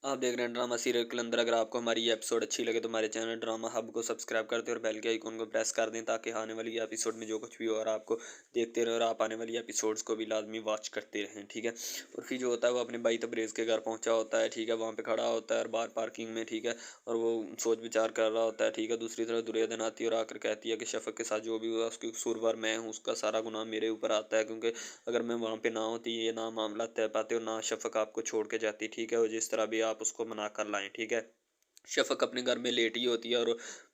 आप देख रहे हैं ड्रामा सीरियल कलंदर। अगर आपको हमारी ये एपिसोड अच्छी लगे तो हमारे चैनल ड्रामा हब को सब्सक्राइब कर दें और बेल के आइकन को प्रेस कर दें ताकि आने वाली एपिसोड में जो कुछ भी हो और आपको देखते रहे और आप आने वाली एपिसोड्स को भी लाजमी वॉच करते रहें। ठीक है। और फिर जो होता है वो अपने भाई तबरेज़ के घर पहुंचा होता है। ठीक है। वहाँ पे खड़ा होता है और बाहर पार्किंग में। ठीक है। और वो सोच विचार कर रहा होता है। ठीक है। दूसरी तरफ दुर्योधन आती है और आकर कहती है कि शफक के साथ जो भी हुआ उसकी कसूरवार मैं हूँ, उसका सारा गुनाह मेरे ऊपर आता है, क्योंकि अगर मैं वहाँ पे ना होती ये ना मामला तय पाते और ना शफ़क़ आपको छोड़ के जाती। ठीक है। और जिस तरह भी आप उसको मना कर लाएँ। ठीक है। शफ़क़ अपने घर में लेटी होती है और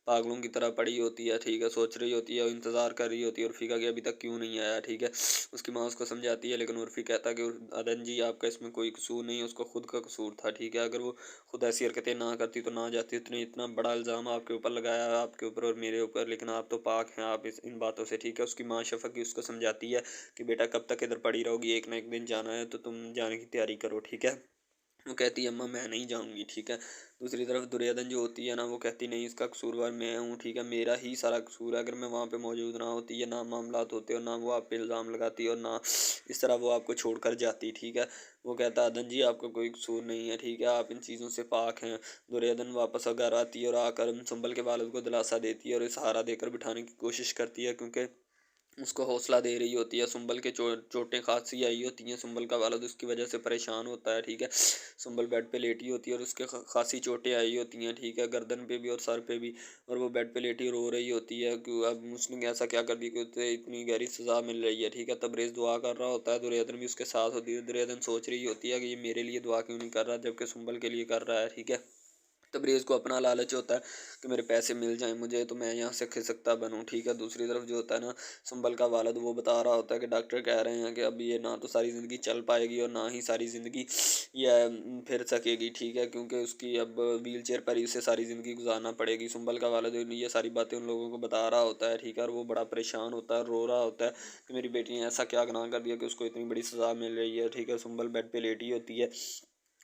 पागलों की तरह पड़ी होती है। ठीक है। सोच रही होती है और इंतज़ार कर रही होती है उर्फ़ी का कि अभी तक क्यों नहीं आया। ठीक है। उसकी माँ उसको समझाती है लेकिन उर्फ़ी कहता है कि अदन जी आपका इसमें कोई कसूर नहीं है, उसको खुद का कसूर था। ठीक है। अगर वो खुद ऐसी हरकतें ना करती तो ना जाती। उसने इतना बड़ा इल्ज़ाम आपके ऊपर लगाया है, आपके ऊपर और मेरे ऊपर, लेकिन आप तो पाक हैं आप इस इन बातों से। ठीक है। उसकी माँ शफ़क़ की उसको समझाती है कि बेटा कब तक इधर पड़ी रहोगी, एक ना एक दिन जाना है तो तुम जाने की तैयारी करो। ठीक है। वो कहती है अम्मा मैं नहीं जाऊँगी। ठीक है। दूसरी तरफ दुर्योधन जो होती है ना वो कहती नहीं, इसका कसूरवार मैं हूँ। ठीक है। मेरा ही सारा कसूर है, अगर मैं वहाँ पे मौजूद ना होती या ना मामलात होते और ना वो आप पे इल्ज़ाम लगाती और ना इस तरह वो आपको छोड़कर जाती। ठीक है। वो कहता अदन जी आपका कोई कसूर नहीं है। ठीक है। आप इन चीज़ों से पाक हैं। दुर्योधन वापस घर आती है और आकर संभल के वालिद को दिलासा देती है और सहारा देकर बिठाने की कोशिश करती है, क्योंकि उसको हौसला दे रही होती है। सुंबल के चोटें खांसी आई होती हैं। सुंबल का वालिद उसकी वजह से परेशान होता है। ठीक है। सुंबल बेड पे लेटी होती है और उसके खांसी चोटें आई होती हैं। ठीक है। गर्दन पे भी और सर पे भी। और वो बेड पे लेटी रो रही होती है कि अब उसने ऐसा क्या कर दिया कि उसे इतनी गहरी सज़ा मिल रही है। ठीक है। तबरेज़ दुआ कर रहा होता है, दुर्योधन भी उसके साथ होती है। दुर्योधन सोच रही होती है कि ये मेरे लिए दुआ क्यों नहीं कर रहा जबकि सुंबल के लिए कर रहा है। ठीक है। तबरेज़ को अपना लालच होता है कि मेरे पैसे मिल जाएँ मुझे तो मैं यहाँ से खिसकता बनूँ। ठीक है। दूसरी तरफ जो होता है ना सुंबल का वालिद वो बता रहा होता है कि डॉक्टर कह रहे हैं कि अब ये ना तो सारी ज़िंदगी चल पाएगी और ना ही सारी ज़िंदगी ये फिर सकेगी। ठीक है। क्योंकि उसकी अब व्हीलचेयर पर ही उसे सारी ज़िंदगी गुज़ारना पड़ेगी। सुंबल का वालिद ये सारी बातें उन लोगों को बता रहा होता है। ठीक है। और वो बड़ा परेशान होता है, रो रहा होता है कि मेरी बेटी ने ऐसा क्या गुनाह कर दिया कि उसको इतनी बड़ी सज़ा मिल रही है। ठीक है। सुंबल बेड पे लेटी होती है।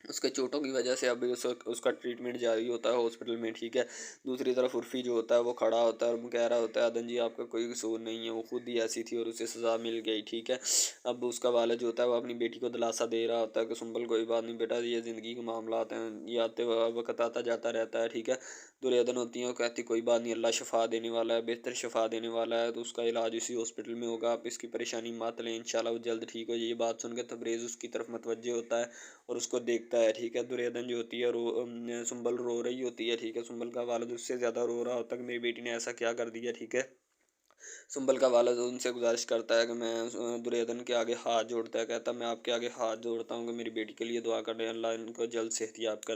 उसके चोटों की वजह से अभी उसका ट्रीटमेंट जारी होता है हॉस्पिटल में। ठीक है। दूसरी तरफ उर्फ़ी जो होता है वो खड़ा होता है और वो कह रहा होता है अदन जी आपका कोई कसूर नहीं है, वो खुद ही ऐसी थी और उसे सज़ा मिल गई। ठीक है। अब उसका वालिद जो होता है वो अपनी बेटी को दिलासा दे रहा होता है कि सुंबल कोई बात नहीं बेटा, ये ज़िंदगी के मामलात हैं, ये आते वक़्त आता जाता रहता है। ठीक है। दुर्योधन होती है वो कहती कोई बात नहीं, अल्लाह शफ़ा देने वाला है, बेहतर शफ़ा देने वाला है, तो उसका इलाज इसी हॉस्पिटल में होगा, आप इसकी परेशानी मत लें, इंशाल्लाह वो जल्द ठीक हो जाए। ये बात सुनकर तबरेज़ उसकी तरफ मुतवज्जे होता है और उसको देखता है। ठीक है। दुर्योधन जो होती है सुंबल रो रही होती है। ठीक है। सुंबल का वालिद उससे ज़्यादा रो रहा होता है कि मेरी बेटी ने ऐसा क्या कर दिया। ठीक है। सुंबल का वालिद उनसे गुजारिश करता है कि मैं दुर्योधन के आगे हाथ जोड़ता है, कहता है मैं आपके आगे हाथ जोड़ता हूँ कि मेरी बेटी के लिए दुआ करें, अल्लाह इनको जल्द सेहतयाब करे।